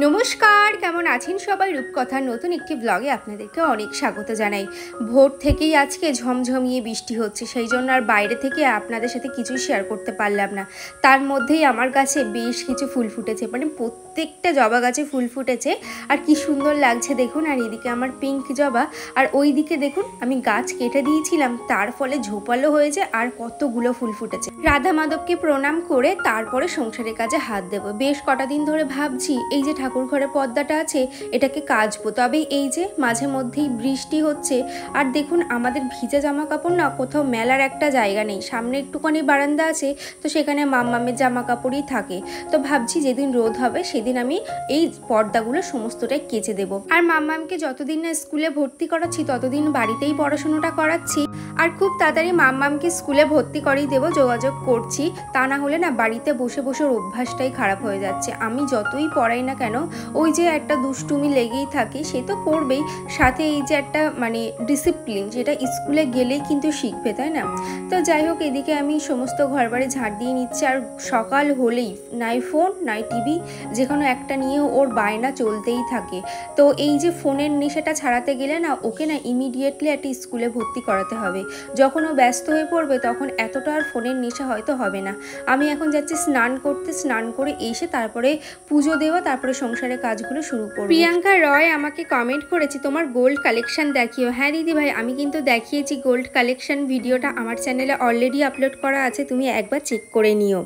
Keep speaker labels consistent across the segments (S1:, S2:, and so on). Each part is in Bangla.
S1: নমস্কার, কেমন আছেন সবাই? রূপকথার নতুন একটি ব্লগে আপনাদেরকে অনেক স্বাগত জানাই। ভোর থেকেই আজকে ঝমঝমিয়ে বৃষ্টি হচ্ছে, সেই জন্য আর বাইরে থেকে আপনাদের সাথে কিছুই শেয়ার করতে পারলাম না। তার মধ্যেই আমার গাছে বেশ কিছু ফুল ফুটেছে, মানে প্রত্যেকটা জবা গাছে ফুল ফুটেছে আর কি সুন্দর লাগছে দেখুন। আর এদিকে আমার পিঙ্ক জবা, আর ওই দিকে দেখুন আমি গাছ কেটে দিয়েছিলাম, তার ফলে ঝোপালো হয়েছে আর কতগুলো ফুল ফুটেছে। রাধা মাধবকে প্রণাম করে তারপরে সংসারের কাজে হাত দেবো। বেশ কটা দিন ধরে ভাবছি এই যে ঠাকুর ঘরে পর্দাটা আছে এটাকে কাচবো, তবে এই যে মাঝে মধ্যেই বৃষ্টি হচ্ছে আর দেখুন আমাদের ভিজা জামা কাপড় না কোথাও মেলার একটা জায়গা নেই। সামনে একটুখানি বারান্দা আছে, তো সেখানে মাম্মামের জামা কাপড়ই থাকে। তো ভাবছি যেদিন রোদ হবে সেদিন আমি এই পর্দাগুলো সমস্তটাই কেচে দেবো। আর মাম্মামকে যতদিন না স্কুলে ভর্তি করাচ্ছি ততদিন বাড়িতেই পড়াশোনাটা করাচ্ছি, আর খুব তাড়াতাড়ি মাম্মামকে স্কুলে ভর্তি করেই দেবো, যোগাযোগ করছি। তা না হলে না বাড়িতে বসে বসে ওর অভ্যাসটাই খারাপ হয়ে যাচ্ছে। আমি যতই পড়াই না কেন ওই যে একটা দুষ্টুমি লেগেই থাকে, সে তো করবেই, সাথে এই যে একটা মানে ডিসিপ্লিন যেটা স্কুলে গেলেই কিন্তু শিখবে, তাই না? তো যাই হোক, এদিকে আমি সমস্ত ঘর বাড়ি ঝাড় দিয়ে নিচ্ছি। আর সকাল হলেই নাই ফোন নাই টিভি, যে কোনো একটা নিয়ে ওর বায়না চলতেই থাকে। তো এই যে ফোনের নেশাটা ছাড়াতে গেলে না ওকে না ইমিডিয়েটলি একটা স্কুলে ভর্তি করাতে হবে। যখন ও ব্যস্ত হয়ে পড়বে তখন এতটা আর ফোনের নেশা হয়তো হবে না। আমি এখন যাচ্ছি স্নান করতে, স্নান করে এসে তারপরে পুজো দেওয়া, তারপরে সংসারের কাজগুলো শুরু করব। প্রিয়াঙ্কা রয় আমাকে কমেন্ট করেছি তোমার গোল্ড কালেকশন দেখিও। হ্যাঁ দিদি ভাই, আমি কিন্তু দেখিয়েছি গোল্ড কালেকশন, ভিডিওটা আমার চ্যানেলে অলরেডি আপলোড করা আছে, তুমি একবার চেক করে নিও।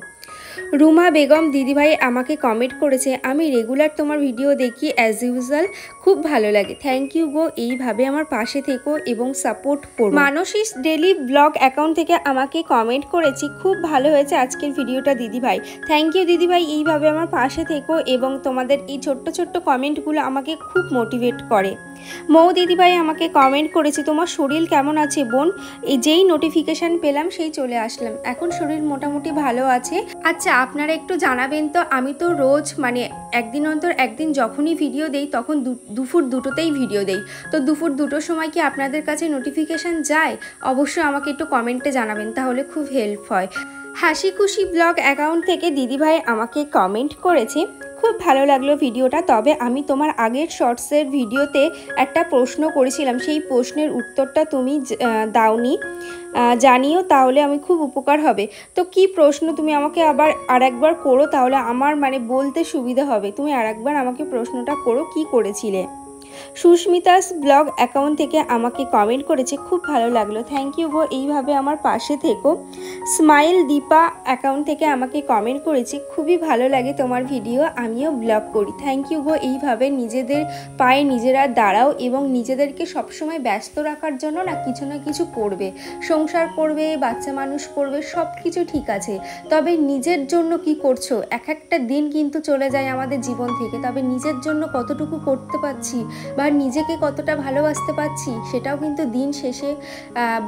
S1: রুমা বেগম দিদিভাই আমাকে কমেন্ট করেছে আমি রেগুলার তোমার ভিডিও দেখি অ্যাজ ইউজুয়াল, খুব ভালো লাগে। থ্যাংক ইউ গো, এইভাবে আমার পাশে থেকো এবং সাপোর্ট করো। মানসীস ডেলি ব্লগ অ্যাকাউন্ট থেকে আমাকে কমেন্ট করেছি খুব ভালো হয়েছে আজকের ভিডিওটা দিদিভাই। থ্যাংক ইউ দিদিভাই, এইভাবে আমার পাশে থেকো এবং তোমাদের এই ছোট্ট ছোট্ট কমেন্টগুলো আমাকে খুব মোটিভেট করে। মৌ দিদিভাই আমাকে কমেন্ট করেছে তোমার শরীর কেমন আছে বোন? এই যেই নোটিফিকেশান পেলাম সেই চলে আসলাম, এখন শরীর মোটামুটি ভালো আছে। আচ্ছা আপনারা একটু জানাবেন তো, আমি তো রোজ মানে একদিন অন্তর একদিন যখনই ভিডিও দেই তখন দুপুর দুটোতেই ভিডিও দেই, তো দুপুর দুটোর সময় কি আপনাদের কাছে নোটিফিকেশান যায়? অবশ্যই আমাকে একটু কমেন্টে জানাবেন, তাহলে খুব হেল্প হয়। হাসি খুশি ব্লগ অ্যাকাউন্ট থেকে দিদিভাই আমাকে কমেন্ট করেছে খুব ভালো লাগলো ভিডিওটা, তবে আমি তোমার আগের শর্টসের ভিডিওতে একটা প্রশ্ন করেছিলাম, সেই প্রশ্নের উত্তরটা তুমি দাওনি, জানিও তাহলে আমি খুব উপকার হবে। তো কি প্রশ্ন তুমি আমাকে আবার আরেকবার করো, তাহলে আমার মানে বলতে সুবিধা হবে। তুমি আরেকবার আমাকে প্রশ্নটা করো, কি করেছিলে। সুস্মিতাস ব্লগ অ্যাকাউন্ট থেকে আমাকে কমেন্ট করেছে খুব ভালো লাগলো, থ্যাংক ইউ গো, এইভাবে আমার পাশে থেকো। স্মাইল দীপা অ্যাকাউন্ট থেকে আমাকে কমেন্ট করেছে খুবই ভালো লাগে তোমার ভিডিও, আমিও ব্লগ করি। থ্যাংক ইউ গো, এইভাবে নিজেদের পায়ে নিজেরা দাঁড়াও এবং নিজেদেরকে সবসময় ব্যস্ত রাখার জন্য না কিছু করবে, সংসার করবে, বাচ্চা মানুষ করবে, সব কিছু ঠিক আছে, তবে নিজের জন্য কি করছো? এক একটা দিন কিন্তু চলে যায় আমাদের জীবন থেকে, তবে নিজের জন্য কতটুকু করতে পারছি বা নিজেকে কতটা ভালোবাসতে পারছি সেটাও কিন্তু দিন শেষে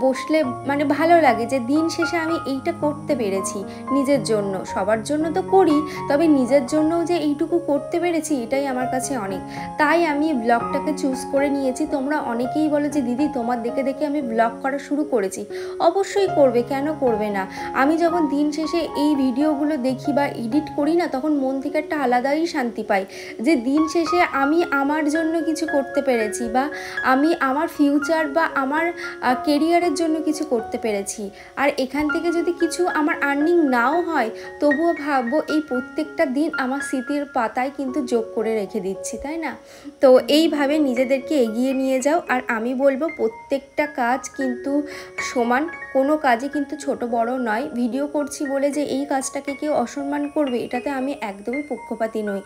S1: বসলে মানে ভালো লাগে, যে দিন শেষে আমি এইটা করতে পেরেছি নিজের জন্য। সবার জন্য তো করি, তবে নিজের জন্যও যে এইটুকু করতে পেরেছি এটাই আমার কাছে অনেক। তাই আমি ব্লগটাকে চুজ করে নিয়েছি। তোমরা অনেকেই বলো যে দিদি তোমার দেখে দেখে আমি ব্লগ করা শুরু করেছি, অবশ্যই করবে, কেন করবে না। আমি যখন দিন শেষে এই ভিডিওগুলো দেখি বা এডিট করি না, তখন মন থেকে একটা আলাদাই শান্তি পাই, যে দিন শেষে আমি আমার জন্য কিছু করতে পেরেছি বা আমি আমার ফিউচার বা আমার কেরিয়ারের জন্য কিছু করতে পেরেছি। আর এখান থেকে যদি কিছু আমার আর্নিং নাও হয় তবুও ভাববো এই প্রত্যেকটা দিন আমার স্মৃতির পাতায় কিন্তু যোগ করে রেখে দিচ্ছি, তাই না? তো এইভাবে নিজেদেরকে এগিয়ে নিয়ে যাও। আর আমি বলবো প্রত্যেকটা কাজ কিন্তু সমান, কোনো কাজই কিন্তু ছোট বড় নয়। ভিডিও করছি বলে যে এই কাজটাকে কেউ অসম্মান করবে এটাতে আমি একদমই পক্ষপাতী নই।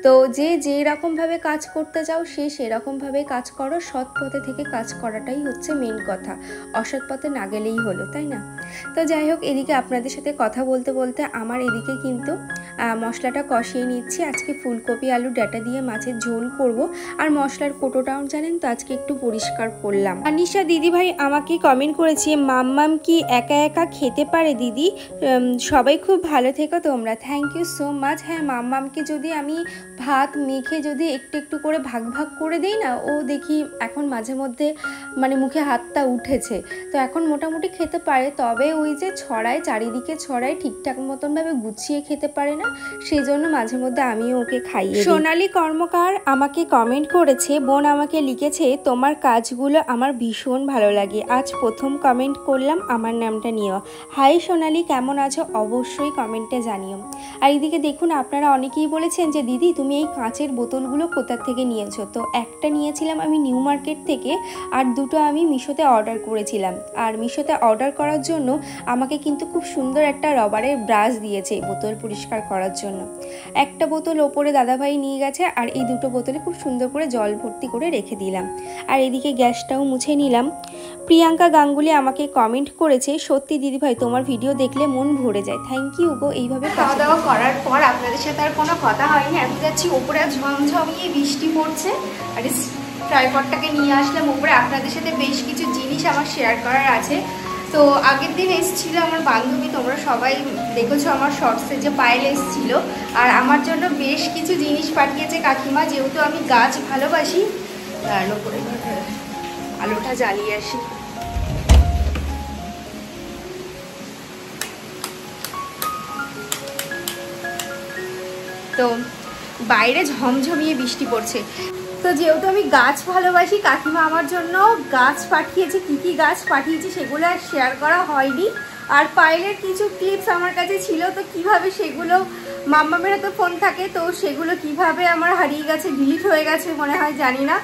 S1: তো যে যেরকমভাবে কাজ করতে চাও সে সেরকমভাবে কাজ করো, সৎ পথে থেকে কাজ করাটাই হচ্ছে মেন কথা, অসৎ পথে না গেলেই হলো, তাই না? তো যাই হোক, এদিকে আপনাদের সাথে কথা বলতে বলতে আমার এদিকে কিন্তু মশলাটা কষিয়ে নিচ্ছি। আজকে ফুলকপি আলু ডাঁটা দিয়ে মাছের ঝোল করব, আর মশলার কোটোটাও জানেন তো আজকে একটু পরিষ্কার করলাম। আনিশা দিদিভাই আমাকে কমেন্ট করেছে মাম্মাম কি একা একা খেতে পারে দিদি? সবাই খুব ভালো থেকো তোমরা, থ্যাংক ইউ সো মাচ। হ্যাঁ, মাম্মামকে যদি আমি ভাত মেখে যদি একটু একটু করে ভাগ ভাগ করে দিই না, ও দেখি এখন মাঝে মধ্যে মানে মুখে হাতটা উঠেছে, তো এখন মোটামুটি খেতে পারে। তবে তবে ওই যে ছড়ায়, চারিদিকে ছড়ায়, ঠিকঠাক মতনভাবে গুছিয়ে খেতে পারে না, সেই জন্য মাঝে মধ্যে আমিও ওকে খাইয়ে দিই। সোনালী কর্মকার আমাকে কমেন্ট করেছে, বোন আমাকে লিখেছে তোমার কাজগুলো আমার ভীষণ ভালো লাগে, আজ প্রথম কমেন্ট করলাম, আমার নামটা নিও। হাই সোনালী, কেমন আছো অবশ্যই কমেন্টে জানিও। আর এইদিকে দেখুন, আপনারা অনেকেই বলেছেন যে দিদি তুমি এই কাঁচের বোতলগুলো কোথা থেকে নিয়েছো। তো একটা নিয়েছিলাম আমি নিউ মার্কেট থেকে, আর দুটো আমি মিশোতে অর্ডার করেছিলাম। আর মিশোতে অর্ডার করার জন্য আমাকে কিন্তু খুব সুন্দর একটা রবারের ব্রাশ দিয়েছে বোতল পরিষ্কার করার জন্য। একটা বোতল ওপরে দাদাভাই নিয়ে গেছে, আর এই দুটো বোতলে খুব সুন্দর করে জল ভর্তি করে রেখে দিলাম। আর এদিকে গ্যাসটাও মুছে নিলাম। প্রিয়াঙ্কা গাঙ্গুলি আমাকে কমেন্ট করেছে, সত্যি দিদিভাই তোমার ভিডিও দেখলে মন ভরে যায়। থ্যাংক ইউ গো। এইভাবে খাওয়া দাওয়া করার পর আপনাদের সাথে আর কোনো কথা হয়নি। আমি যাচ্ছি ওপরে, ঝমঝমিয়ে বৃষ্টি পড়ছে, আর ট্রাইপডটাকে নিয়ে আসলাম ওপরে। আপনাদের সাথে বেশ কিছু জিনিস আমার শেয়ার করার আছে। তো আগের দিন এসেছিল আমার বান্ধবী, তোমরা সবাই দেখেছো আমার শর্টসে যে পায়েল এসেছিল, আর আমার জন্য বেশ কিছু জিনিস পাঠিয়েছে কাকিমা। যেহেতু আমি গাছ ভালোবাসি, তার উপরে আলোটা জ্বালিয়ে আসি। তো বাইরে ঝমঝমিয়ে বৃষ্টি পড়ছে। তো যেহেতু আমি গাছ ভালোবাসি, কাকিমা আমার জন্য গাছ পাঠিয়েছে। কী কী গাছ পাঠিয়েছে সেগুলো আর শেয়ার করা হয়নি। আর পায়েলের কিছু ক্লিপস আমার কাছে ছিল, তো কিভাবে সেগুলো, মাম্মামের তো ফোন থাকে, তো সেগুলো কিভাবে আমার হারিয়ে গেছে, ডিলিট হয়ে গেছে মনে হয়, জানি না।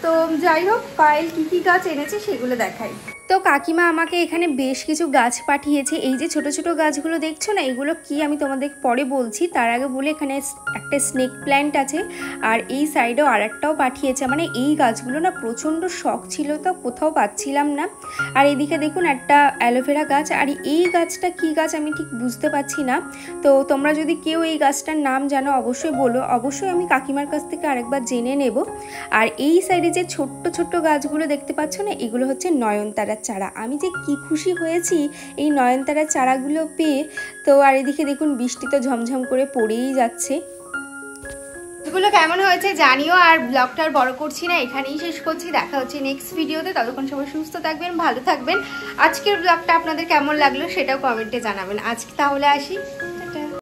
S1: তো যাই হোক, পায়েল কী কী গাছ এনেছে সেগুলো দেখাই। তো কাকিমা আমাকে এখানে বেশ কিছু গাছ পাঠিয়েছে। এই যে ছোট ছোট গাছগুলো দেখছো না, এগুলো কি আমি তোমাদের পরে বলছি। তার আগে বলে এখানে একটা স্নেক প্ল্যান্ট আছে, আর এই সাইডেও আর একটাও পাঠিয়েছে। মানে এই গাছগুলো না প্রচণ্ড শখ ছিল, তো কোথাও পাচ্ছিলাম না। আর এদিকে দেখুন একটা অ্যালোভেরা গাছ, আর এই গাছটা কি গাছ আমি ঠিক বুঝতে পারছি না। তো তোমরা যদি কেউ এই গাছটার নাম জানো অবশ্যই বলো, অবশ্যই আমি কাকিমার কাছ থেকে আরেকবার জেনে নেব। আর এই সাইডে যে ছোট্ট ছোট্ট গাছগুলো দেখতে পাচ্ছ না, এগুলো হচ্ছে নয়নতারা চারা। আমি যে কি খুশি হয়েছি এই নয়নতারার চারাগুলো পেয়ে। তো আর এদিকে দেখুন বৃষ্টি তো ঝমঝম করে পড়েই যাচ্ছে। এগুলো কেমন হয়েছে জানিও। আর ব্লগটা আর বড় করছি না, এখানেই শেষ করছি। দেখা হচ্ছে নেক্সট ভিডিওতে। ততক্ষণ সবাই সুস্থ থাকবেন, ভালো থাকবেন। আজকের ব্লগটা আপনাদের কেমন লাগলো সেটাও কমেন্টে জানাবেন। আজকে তাহলে আসি।